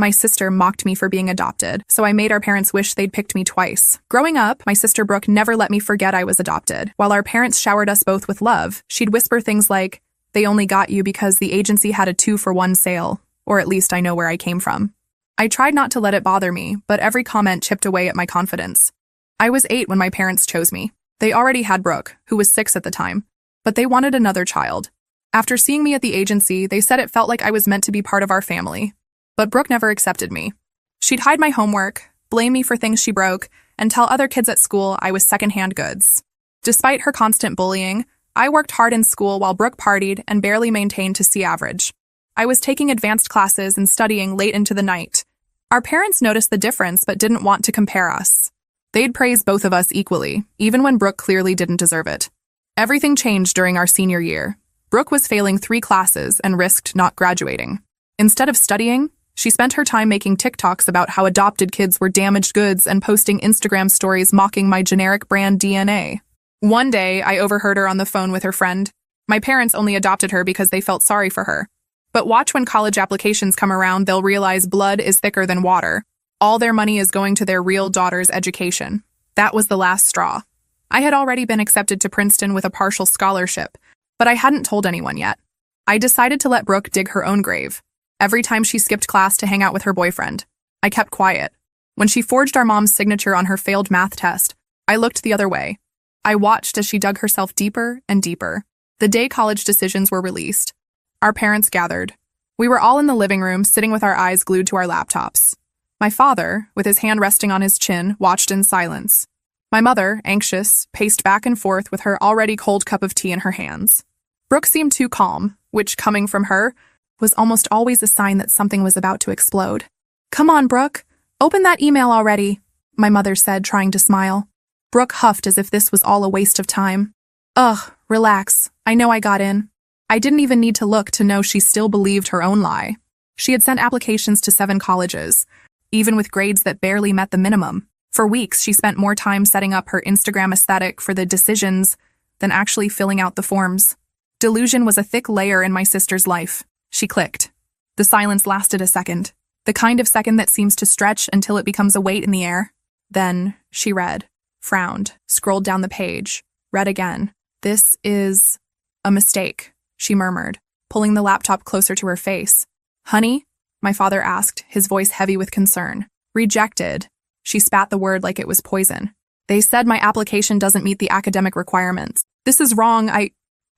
My sister mocked me for being adopted, so I made our parents wish they'd picked me twice. Growing up, my sister Brooke never let me forget I was adopted. While our parents showered us both with love, she'd whisper things like, "They only got you because the agency had a 2-for-1 sale, or at least I know where I came from." I tried not to let it bother me, but every comment chipped away at my confidence. I was 8 when my parents chose me. They already had Brooke, who was 6 at the time, but they wanted another child. After seeing me at the agency, they said it felt like I was meant to be part of our family. But Brooke never accepted me. She'd hide my homework, blame me for things she broke, and tell other kids at school I was secondhand goods. Despite her constant bullying, I worked hard in school while Brooke partied and barely maintained to C average. I was taking advanced classes and studying late into the night. Our parents noticed the difference but didn't want to compare us. They'd praise both of us equally, even when Brooke clearly didn't deserve it. Everything changed during our senior year. Brooke was failing 3 classes and risked not graduating. Instead of studying, she spent her time making TikToks about how adopted kids were damaged goods and posting Instagram stories mocking my generic brand DNA. One day, I overheard her on the phone with her friend. My parents only adopted her because they felt sorry for her. But watch when college applications come around, they'll realize blood is thicker than water. All their money is going to their real daughter's education. That was the last straw. I had already been accepted to Princeton with a partial scholarship, but I hadn't told anyone yet. I decided to let Brooke dig her own grave. Every time she skipped class to hang out with her boyfriend, I kept quiet. When she forged our mom's signature on her failed math test, I looked the other way. I watched as she dug herself deeper and deeper. The day college decisions were released, our parents gathered. We were all in the living room, sitting with our eyes glued to our laptops. My father, with his hand resting on his chin, watched in silence. My mother, anxious, paced back and forth with her already cold cup of tea in her hands. Brooke seemed too calm, which, coming from her, was almost always a sign that something was about to explode. "Come on, Brooke. Open that email already," my mother said, trying to smile. Brooke huffed as if this was all a waste of time. "Ugh, relax. I know I got in." I didn't even need to look to know she still believed her own lie. She had sent applications to 7 colleges, even with grades that barely met the minimum. For weeks, she spent more time setting up her Instagram aesthetic for the decisions than actually filling out the forms. Delusion was a thick layer in my sister's life. She clicked. The silence lasted a second, the kind of second that seems to stretch until it becomes a weight in the air. Then she read, frowned, scrolled down the page, read again. "This is a mistake," she murmured, pulling the laptop closer to her face. "Honey?" my father asked, his voice heavy with concern. "Rejected." She spat the word like it was poison. "They said my application doesn't meet the academic requirements. This is wrong. I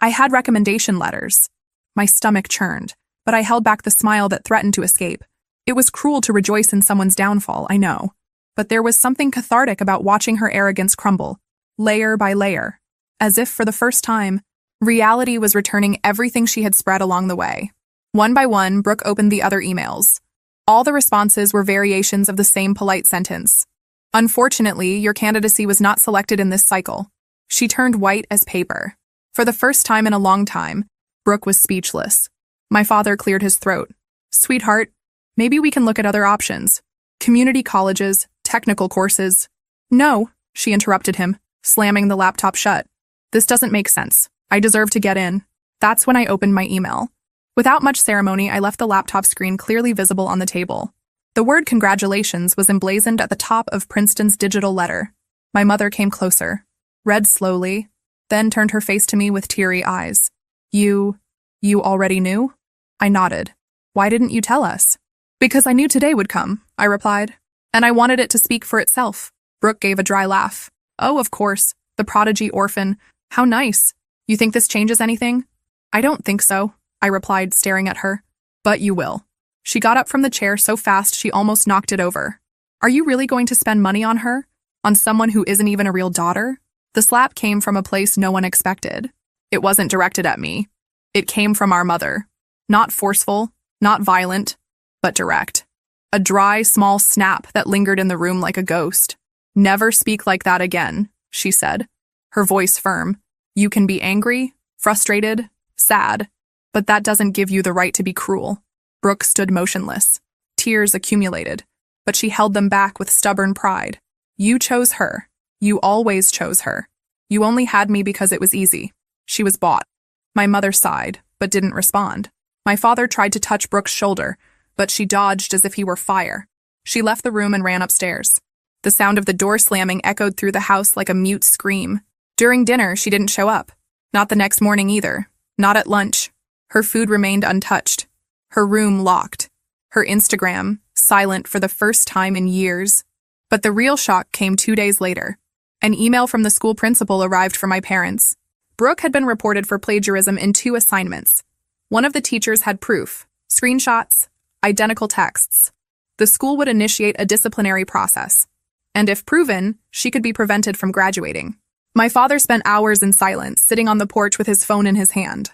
had recommendation letters." My stomach churned, but I held back the smile that threatened to escape. It was cruel to rejoice in someone's downfall, I know. But there was something cathartic about watching her arrogance crumble, layer by layer. As if for the first time, reality was returning everything she had spread along the way. One by one, Brooke opened the other emails. All the responses were variations of the same polite sentence. "Unfortunately, your candidacy was not selected in this cycle." She turned white as paper. For the first time in a long time, Brooke was speechless. My father cleared his throat. "Sweetheart, maybe we can look at other options. Community colleges, technical courses." "No," she interrupted him, slamming the laptop shut. "This doesn't make sense. I deserve to get in." That's when I opened my email. Without much ceremony, I left the laptop screen clearly visible on the table. The word congratulations was emblazoned at the top of Princeton's digital letter. My mother came closer, read slowly, then turned her face to me with teary eyes. You already knew?" I nodded. "Why didn't you tell us?" "Because I knew today would come," I replied. "And I wanted it to speak for itself." Brooke gave a dry laugh. "Oh, of course. The prodigy orphan. How nice. You think this changes anything?" "I don't think so," I replied, staring at her. "But you will." She got up from the chair so fast she almost knocked it over. "Are you really going to spend money on her? On someone who isn't even a real daughter?" The slap came from a place no one expected. It wasn't directed at me. It came from our mother. Not forceful, not violent, but direct. A dry, small snap that lingered in the room like a ghost. "Never speak like that again," she said, her voice firm. "You can be angry, frustrated, sad, but that doesn't give you the right to be cruel." Brooke stood motionless. Tears accumulated, but she held them back with stubborn pride. "You chose her. You always chose her. You only had me because it was easy." She was bought. My mother sighed, but didn't respond. My father tried to touch Brooke's shoulder, but she dodged as if he were fire. She left the room and ran upstairs. The sound of the door slamming echoed through the house like a mute scream. During dinner, she didn't show up. Not the next morning either. Not at lunch. Her food remained untouched. Her room locked. Her Instagram silent for the first time in years. But the real shock came 2 days later. An email from the school principal arrived for my parents. Brooke had been reported for plagiarism in 2 assignments. One of the teachers had proof, screenshots, identical texts. The school would initiate a disciplinary process. And if proven, she could be prevented from graduating. My father spent hours in silence, sitting on the porch with his phone in his hand.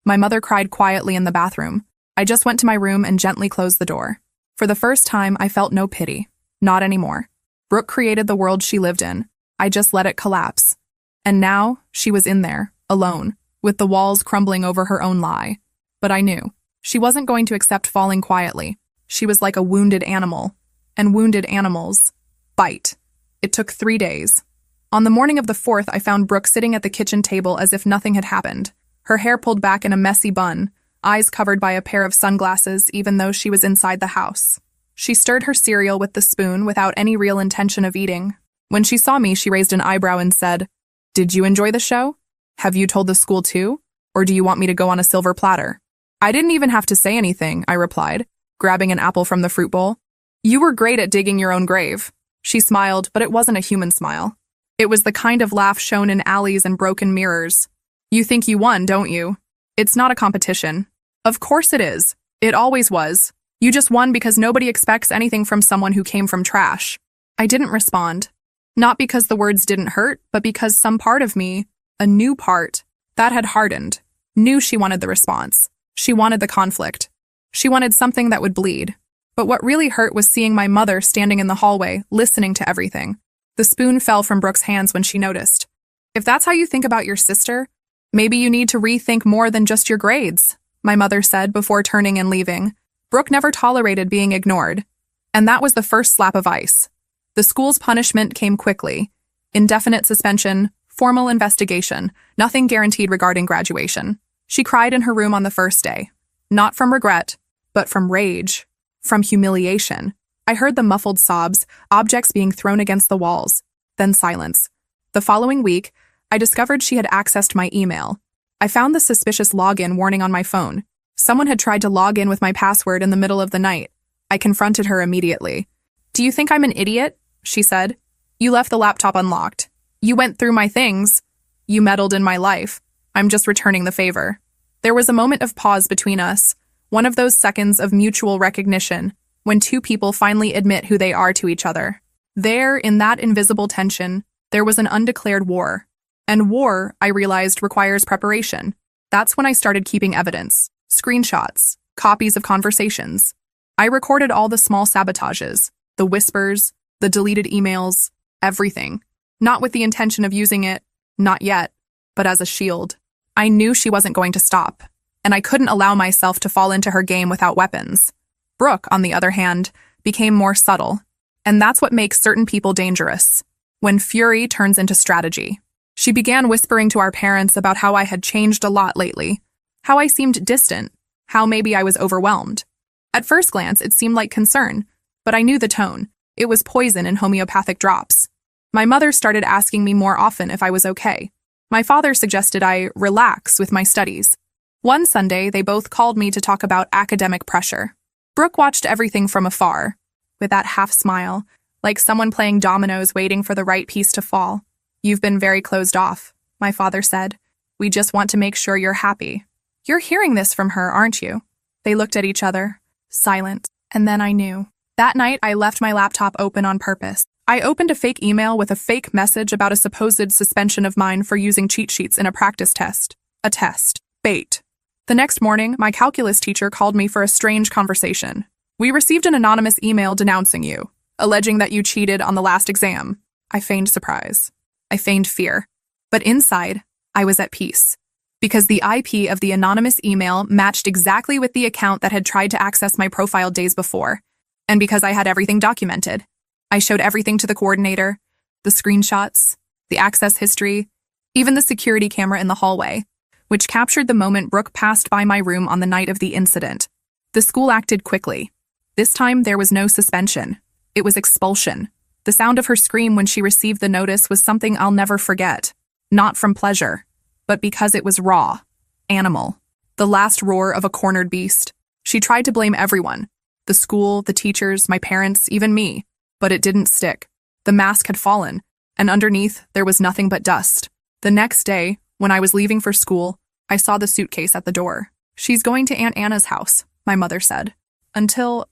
My mother cried quietly in the bathroom. I just went to my room and gently closed the door. For the first time, I felt no pity. Not anymore. Brooke created the world she lived in. I just let it collapse. And now, she was in there, alone, with the walls crumbling over her own lie. But I knew. She wasn't going to accept falling quietly. She was like a wounded animal. And wounded animals bite. It took 3 days. On the morning of the 4th, I found Brooke sitting at the kitchen table as if nothing had happened. Her hair pulled back in a messy bun, eyes covered by a pair of sunglasses even though she was inside the house. She stirred her cereal with the spoon without any real intention of eating. When she saw me, she raised an eyebrow and said, "Did you enjoy the show? Have you told the school too? Or do you want me to go on a silver platter?" I didn't even have to say anything, I replied, grabbing an apple from the fruit bowl. "You were great at digging your own grave." She smiled, but it wasn't a human smile. It was the kind of laugh shown in alleys and broken mirrors. "You think you won, don't you? It's not a competition." "Of course it is. It always was. You just won because nobody expects anything from someone who came from trash." I didn't respond. Not because the words didn't hurt, but because some part of me, a new part, that had hardened, knew she wanted the response. She wanted the conflict. She wanted something that would bleed. But what really hurt was seeing my mother standing in the hallway, listening to everything. The spoon fell from Brooke's hands when she noticed. "If that's how you think about your sister, maybe you need to rethink more than just your grades," my mother said before turning and leaving. Brooke never tolerated being ignored. And that was the first slap of ice. The school's punishment came quickly. Indefinite suspension, formal investigation, nothing guaranteed regarding graduation. She cried in her room on the first day. Not from regret, but from rage. From humiliation. I heard the muffled sobs, objects being thrown against the walls. Then silence. The following week, I discovered she had accessed my email. I found the suspicious login warning on my phone. Someone had tried to log in with my password in the middle of the night. I confronted her immediately. "Do you think I'm an idiot?" she said. "You left the laptop unlocked. You went through my things. You meddled in my life. I'm just returning the favor." There was a moment of pause between us, one of those seconds of mutual recognition, when 2 people finally admit who they are to each other. There, in that invisible tension, there was an undeclared war. And war, I realized, requires preparation. That's when I started keeping evidence, screenshots, copies of conversations. I recorded all the small sabotages, the whispers, the deleted emails, everything. Not with the intention of using it, not yet, but as a shield. I knew she wasn't going to stop, and I couldn't allow myself to fall into her game without weapons. Brooke, on the other hand, became more subtle, and that's what makes certain people dangerous, when fury turns into strategy. She began whispering to our parents about how I had changed a lot lately, how I seemed distant, how maybe I was overwhelmed. At first glance, it seemed like concern, but I knew the tone. It was poison in homeopathic drops. My mother started asking me more often if I was okay. My father suggested I relax with my studies. One Sunday, they both called me to talk about academic pressure. Brooke watched everything from afar, with that half smile, like someone playing dominoes waiting for the right piece to fall. "You've been very closed off," my father said. "We just want to make sure you're happy." "You're hearing this from her, aren't you?" They looked at each other, silent, and then I knew. That night, I left my laptop open on purpose. I opened a fake email with a fake message about a supposed suspension of mine for using cheat sheets in a practice test. A test. Bait. The next morning, my calculus teacher called me for a strange conversation. "We received an anonymous email denouncing you, alleging that you cheated on the last exam." I feigned surprise. I feigned fear. But inside, I was at peace. Because the IP of the anonymous email matched exactly with the account that had tried to access my profile days before. And because I had everything documented. I showed everything to the coordinator, the screenshots, the access history, even the security camera in the hallway, which captured the moment Brooke passed by my room on the night of the incident. The school acted quickly. This time, there was no suspension. It was expulsion. The sound of her scream when she received the notice was something I'll never forget. Not from pleasure, but because it was raw. Animal. The last roar of a cornered beast. She tried to blame everyone. The school, the teachers, my parents, even me. But it didn't stick. The mask had fallen, and underneath, there was nothing but dust. The next day, when I was leaving for school, I saw the suitcase at the door. She's going to Aunt Anna's house, my mother said. Until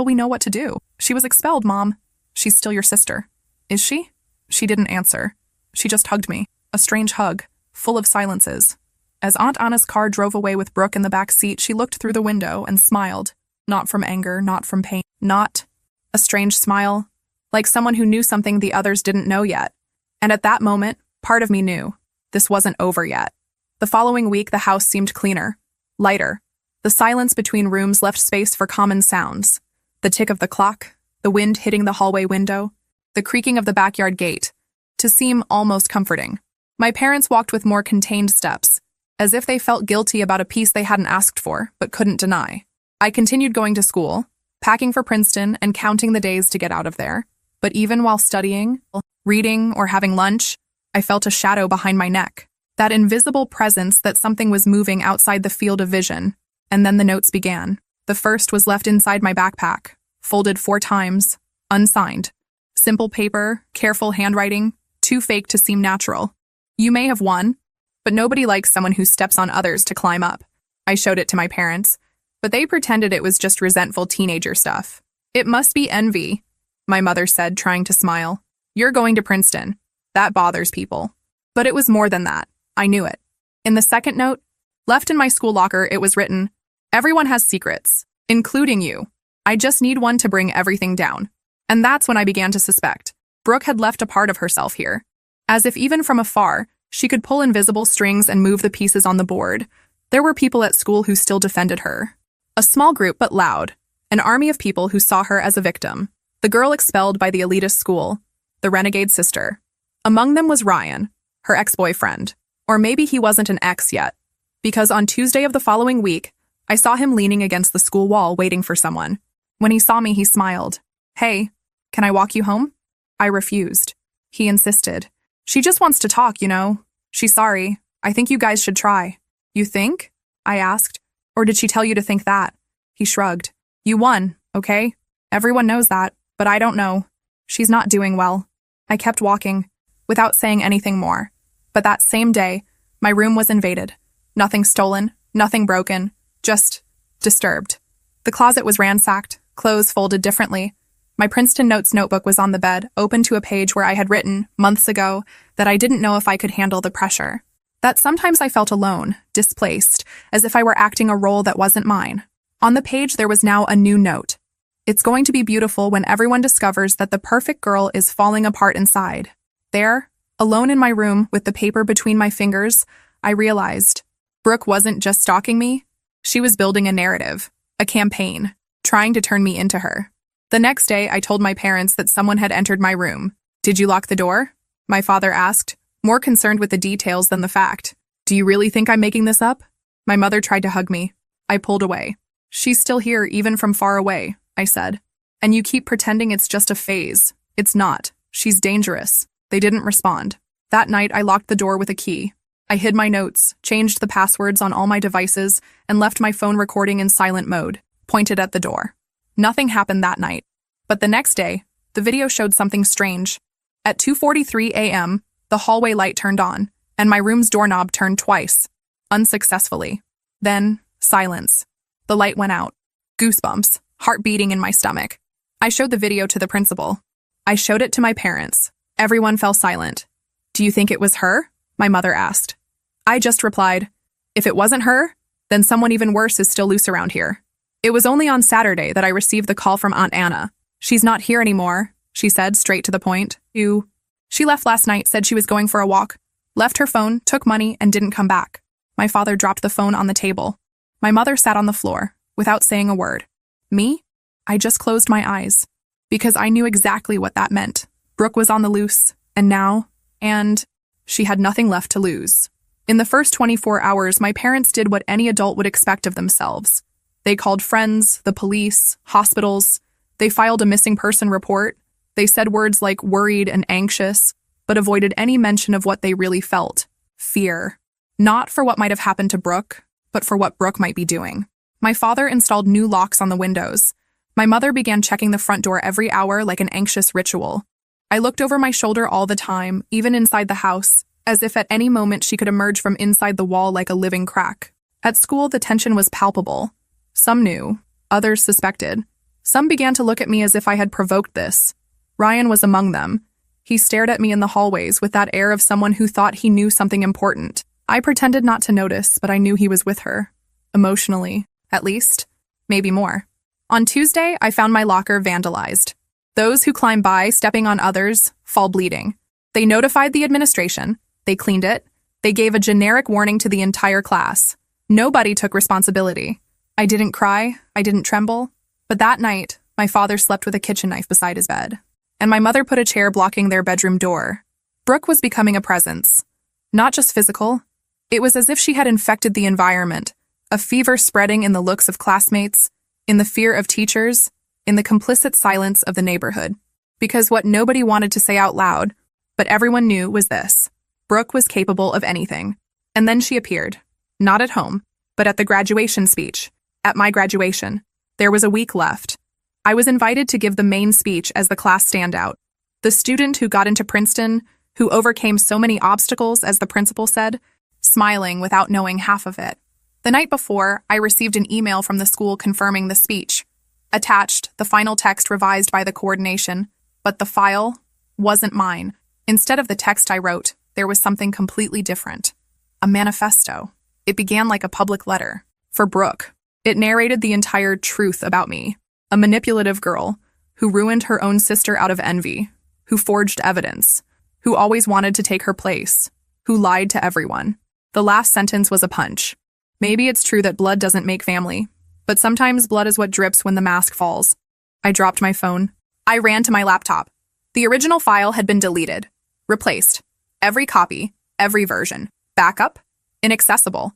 we know what to do. She was expelled, Mom. She's still your sister. Is she? She didn't answer. She just hugged me. A strange hug, full of silences. As Aunt Anna's car drove away with Brooke in the back seat, she looked through the window and smiled. Not from anger, not from pain. Not a strange smile, like someone who knew something the others didn't know yet. And at that moment, part of me knew this wasn't over yet. The following week, the house seemed cleaner, lighter. The silence between rooms left space for common sounds. The tick of the clock, the wind hitting the hallway window, the creaking of the backyard gate, to seem almost comforting. My parents walked with more contained steps, as if they felt guilty about a piece they hadn't asked for, but couldn't deny. I continued going to school, packing for Princeton and counting the days to get out of there. But even while studying, reading, or having lunch, I felt a shadow behind my neck. That invisible presence that something was moving outside the field of vision. And then the notes began. The first was left inside my backpack, folded 4 times, unsigned. Simple paper, careful handwriting, too fake to seem natural. You may have won, but nobody likes someone who steps on others to climb up. I showed it to my parents, but they pretended it was just resentful teenager stuff. It must be envy, my mother said, trying to smile. You're going to Princeton. That bothers people. But it was more than that. I knew it. In the second note, left in my school locker, it was written, "Everyone has secrets, including you. I just need one to bring everything down." And that's when I began to suspect. Brooke had left a part of herself here. As if even from afar, she could pull invisible strings and move the pieces on the board. There were people at school who still defended her. A small group, but loud. An army of people who saw her as a victim. The girl expelled by the elitist school. The renegade sister. Among them was Ryan, her ex-boyfriend. Or maybe he wasn't an ex yet. Because on Tuesday of the following week, I saw him leaning against the school wall waiting for someone. When he saw me, he smiled. "Hey, can I walk you home?" I refused. He insisted. "She just wants to talk, you know. She's sorry. I think you guys should try." "You think?" I asked. "Or did she tell you to think that?" He shrugged. "You won, okay? Everyone knows that, but I don't know. She's not doing well." I kept walking, without saying anything more. But that same day, my room was invaded. Nothing stolen, nothing broken, just disturbed. The closet was ransacked, clothes folded differently. My Princeton Notes notebook was on the bed, open to a page where I had written, months ago, that I didn't know if I could handle the pressure. That sometimes I felt alone, displaced, as if I were acting a role that wasn't mine. On the page there was now a new note. "It's going to be beautiful when everyone discovers that the perfect girl is falling apart inside." There, alone in my room with the paper between my fingers, I realized Brooke wasn't just stalking me. She was building a narrative, a campaign, trying to turn me into her. The next day, I told my parents that someone had entered my room. "Did you lock the door?" My father asked, more concerned with the details than the fact. "Do you really think I'm making this up?" My mother tried to hug me. I pulled away. "She's still here, even from far away," I said. "And you keep pretending it's just a phase. It's not. She's dangerous." They didn't respond. That night, I locked the door with a key. I hid my notes, changed the passwords on all my devices, and left my phone recording in silent mode, pointed at the door. Nothing happened that night. But the next day, the video showed something strange. At 2:43 a.m., the hallway light turned on, and my room's doorknob turned twice, unsuccessfully. Then, silence. The light went out. Goosebumps, heart beating in my stomach. I showed the video to the principal. I showed it to my parents. Everyone fell silent. "Do you think it was her?" my mother asked. I just replied, "If it wasn't her, then someone even worse is still loose around here." It was only on Saturday that I received the call from Aunt Anna. "She's not here anymore," she said, straight to the point. She left last night, said she was going for a walk, left her phone, took money, and didn't come back." My father dropped the phone on the table. My mother sat on the floor, without saying a word. Me? I just closed my eyes, because I knew exactly what that meant. Brooke was on the loose, and she had nothing left to lose. In the first 24 hours, my parents did what any adult would expect of themselves. They called friends, the police, hospitals. They filed a missing person report. They said words like worried and anxious, but avoided any mention of what they really felt: fear. Not for what might have happened to Brooke, but for what Brooke might be doing. My father installed new locks on the windows. My mother began checking the front door every hour like an anxious ritual. I looked over my shoulder all the time, even inside the house, as if at any moment she could emerge from inside the wall like a living crack. At school, the tension was palpable. Some knew, others suspected. Some began to look at me as if I had provoked this. Ryan was among them. He stared at me in the hallways with that air of someone who thought he knew something important. I pretended not to notice, but I knew he was with her. Emotionally, at least. Maybe more. On Tuesday, I found my locker vandalized. Those who climb by, stepping on others, fall bleeding. They notified the administration. They cleaned it. They gave a generic warning to the entire class. Nobody took responsibility. I didn't cry. I didn't tremble. But that night, my father slept with a kitchen knife beside his bed. And my mother put a chair blocking their bedroom door. Brooke was becoming a presence. Not just physical. It was as if she had infected the environment, a fever spreading in the looks of classmates, in the fear of teachers, in the complicit silence of the neighborhood. Because what nobody wanted to say out loud, but everyone knew, was this: Brooke was capable of anything. And then she appeared. Not at home, but at the graduation speech. At my graduation. There was a week left. I was invited to give the main speech as the class standout. The student who got into Princeton, who overcame so many obstacles, as the principal said, smiling without knowing half of it. The night before, I received an email from the school confirming the speech. Attached, the final text revised by the coordination, but the file wasn't mine. Instead of the text I wrote, there was something completely different. A manifesto. It began like a public letter. For Brooke. It narrated the entire truth about me. A manipulative girl who ruined her own sister out of envy, who forged evidence, who always wanted to take her place, who lied to everyone. The last sentence was a punch. Maybe it's true that blood doesn't make family, but sometimes blood is what drips when the mask falls. I dropped my phone. I ran to my laptop. The original file had been deleted, replaced. Every copy, every version. Backup, inaccessible.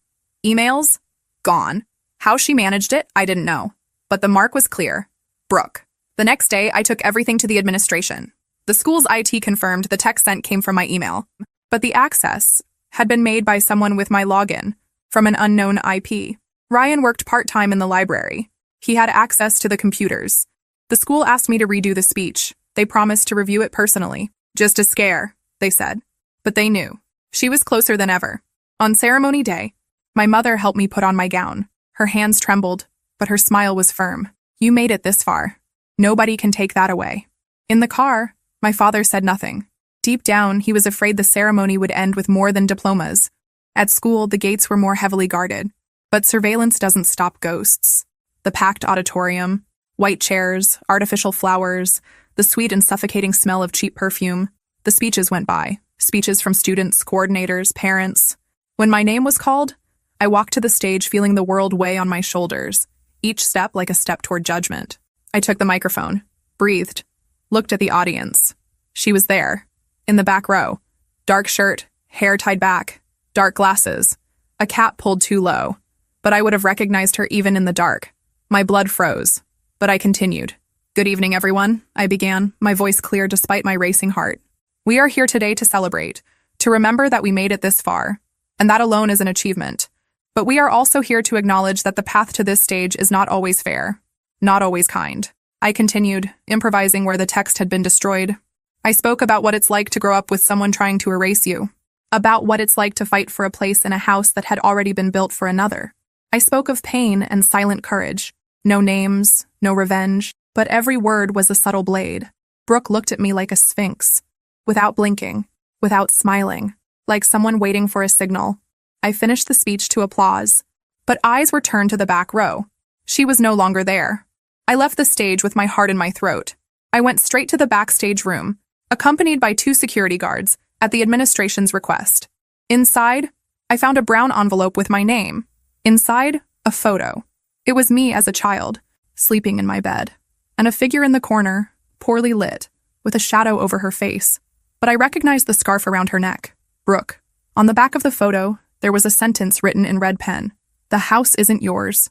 Emails, gone. How she managed it, I didn't know. But the mark was clear. Brooke. The next day, I took everything to the administration. The school's IT confirmed the text sent came from my email, but the access had been made by someone with my login from an unknown IP. Ryan worked part-time in the library. He had access to the computers. The school asked me to redo the speech. They promised to review it personally. Just a scare, they said. But they knew. She was closer than ever. On ceremony day, my mother helped me put on my gown. Her hands trembled, but her smile was firm. You made it this far. Nobody can take that away. In the car, my father said nothing. Deep down, he was afraid the ceremony would end with more than diplomas. At school, the gates were more heavily guarded. But surveillance doesn't stop ghosts. The packed auditorium, white chairs, artificial flowers, the sweet and suffocating smell of cheap perfume. The speeches went by. Speeches from students, coordinators, parents. When my name was called, I walked to the stage feeling the world weigh on my shoulders, each step like a step toward judgment. I took the microphone, breathed, looked at the audience. She was there, in the back row. Dark shirt, hair tied back, dark glasses, a cap pulled too low. But I would have recognized her even in the dark. My blood froze, but I continued. Good evening, everyone, I began, my voice clear despite my racing heart. We are here today to celebrate, to remember that we made it this far, and that alone is an achievement. But we are also here to acknowledge that the path to this stage is not always fair, not always kind. I continued, improvising where the text had been destroyed. I spoke about what it's like to grow up with someone trying to erase you, about what it's like to fight for a place in a house that had already been built for another. I spoke of pain and silent courage. No names, no revenge, but every word was a subtle blade. Brooke looked at me like a sphinx, without blinking, without smiling, like someone waiting for a signal. I finished the speech to applause, but eyes were turned to the back row. She was no longer there. I left the stage with my heart in my throat. I went straight to the backstage room, accompanied by 2 security guards, at the administration's request. Inside, I found a brown envelope with my name. Inside, a photo. It was me as a child, sleeping in my bed, and a figure in the corner, poorly lit, with a shadow over her face. But I recognized the scarf around her neck. Brooke. On the back of the photo, there was a sentence written in red pen. The house isn't yours.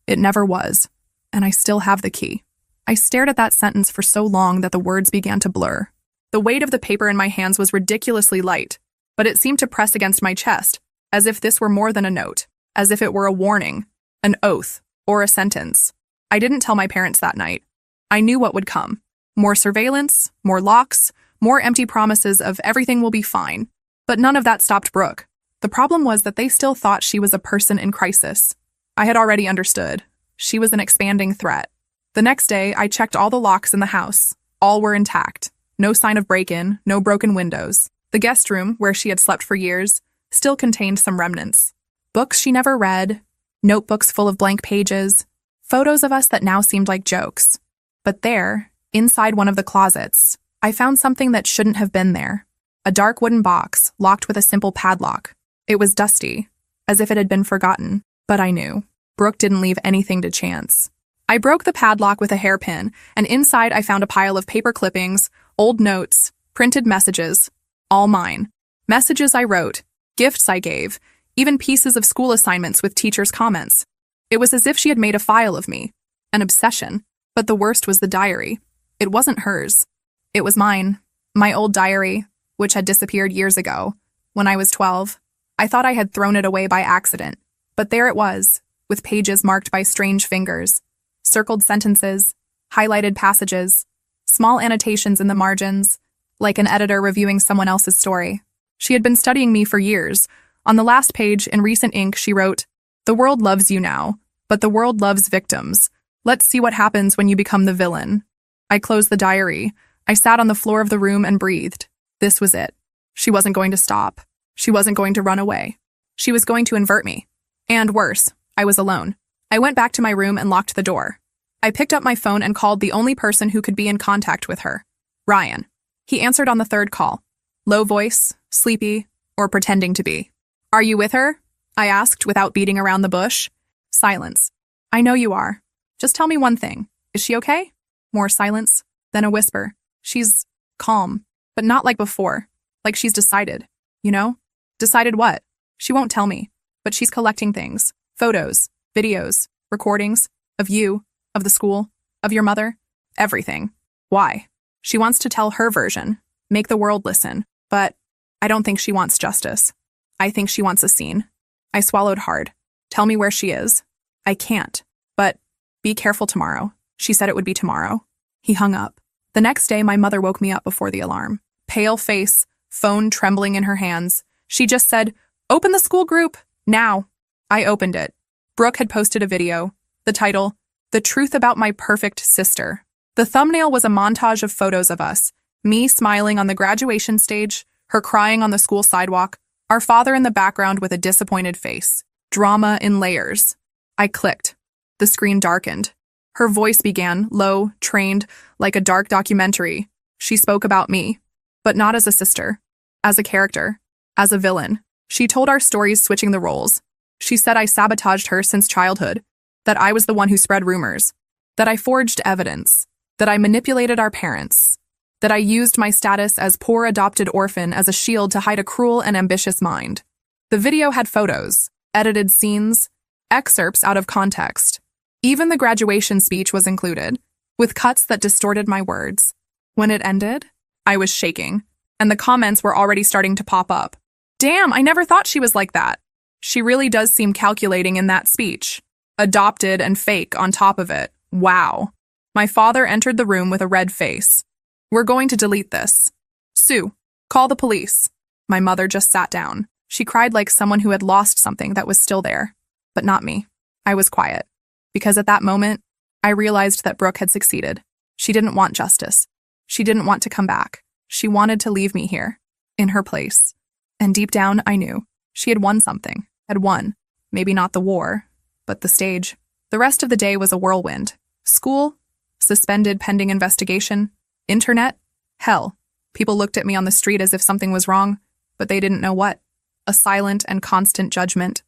It never was. And I still have the key. I stared at that sentence for so long that the words began to blur. The weight of the paper in my hands was ridiculously light, but it seemed to press against my chest, as if this were more than a note, as if it were a warning, an oath, or a sentence. I didn't tell my parents that night. I knew what would come. More surveillance, more locks, more empty promises of everything will be fine. But none of that stopped Brooke. The problem was that they still thought she was a person in crisis. I had already understood. She was an expanding threat. The next day, I checked all the locks in the house. All were intact. No sign of break-in, no broken windows. The guest room, where she had slept for years, still contained some remnants. Books she never read, notebooks full of blank pages, photos of us that now seemed like jokes. But there, inside one of the closets, I found something that shouldn't have been there. A dark wooden box, locked with a simple padlock. It was dusty, as if it had been forgotten, but I knew. Brooke didn't leave anything to chance. I broke the padlock with a hairpin, and inside I found a pile of paper clippings, old notes, printed messages, all mine. Messages I wrote, gifts I gave, even pieces of school assignments with teachers' comments. It was as if she had made a file of me, an obsession, but the worst was the diary. It wasn't hers. It was mine, my old diary, which had disappeared years ago. When I was 12, I thought I had thrown it away by accident, but there it was, with pages marked by strange fingers. Circled sentences, highlighted passages, small annotations in the margins, like an editor reviewing someone else's story. She had been studying me for years. On the last page, in recent ink, she wrote, "The world loves you now, but the world loves victims. Let's see what happens when you become the villain." I closed the diary. I sat on the floor of the room and breathed. This was it. She wasn't going to stop. She wasn't going to run away. She was going to invert me. And worse, I was alone. I went back to my room and locked the door. I picked up my phone and called the only person who could be in contact with her, Ryan. He answered on the third call. Low voice, sleepy, or pretending to be. "Are you with her?" I asked without beating around the bush. Silence. "I know you are. Just tell me one thing. Is she okay?" More silence, then a whisper. "She's calm, but not like before. Like she's decided. You know? Decided what? She won't tell me, but she's collecting things. Photos, videos, recordings, of you, of the school, of your mother, everything. Why? She wants to tell her version, make the world listen, but I don't think she wants justice. I think she wants a scene." I swallowed hard. "Tell me where she is." "I can't, but be careful tomorrow." She said it would be tomorrow. He hung up. The next day, my mother woke me up before the alarm. Pale face, phone trembling in her hands. She just said, "Open the school group, now." I opened it. Brooke had posted a video. The title, "The Truth About My Perfect Sister." The thumbnail was a montage of photos of us, me smiling on the graduation stage, her crying on the school sidewalk, our father in the background with a disappointed face. Drama in layers. I clicked. The screen darkened. Her voice began, low, trained, like a dark documentary. She spoke about me, but not as a sister, as a character, as a villain. She told our stories switching the roles. She said I sabotaged her since childhood, that I was the one who spread rumors, that I forged evidence, that I manipulated our parents, that I used my status as poor adopted orphan as a shield to hide a cruel and ambitious mind. The video had photos, edited scenes, excerpts out of context. Even the graduation speech was included, with cuts that distorted my words. When it ended, I was shaking, and the comments were already starting to pop up. "Damn, I never thought she was like that. She really does seem calculating in that speech. Adopted and fake on top of it. Wow." My father entered the room with a red face. "We're going to delete this. Sue, call the police." My mother just sat down. She cried like someone who had lost something that was still there. But not me. I was quiet. Because at that moment, I realized that Brooke had succeeded. She didn't want justice. She didn't want to come back. She wanted to leave me here, in her place. And deep down, I knew. She had won something. Had won. Maybe not the war, but the stage. The rest of the day was a whirlwind. School, suspended pending investigation, internet, hell. People looked at me on the street as if something was wrong, but they didn't know what. A silent and constant judgment.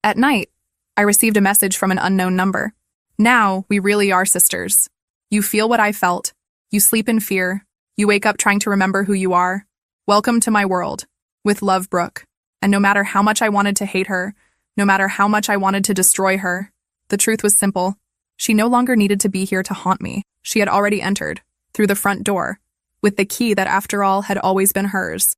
At night, I received a message from an unknown number. "Now, we really are sisters. You feel what I felt. You sleep in fear. You wake up trying to remember who you are. Welcome to my world. With love, Brooke." And no matter how much I wanted to hate her, no matter how much I wanted to destroy her, The truth was simple. She no longer needed to be here to haunt me. She had already entered, through the front door, with the key that, after all, had always been hers.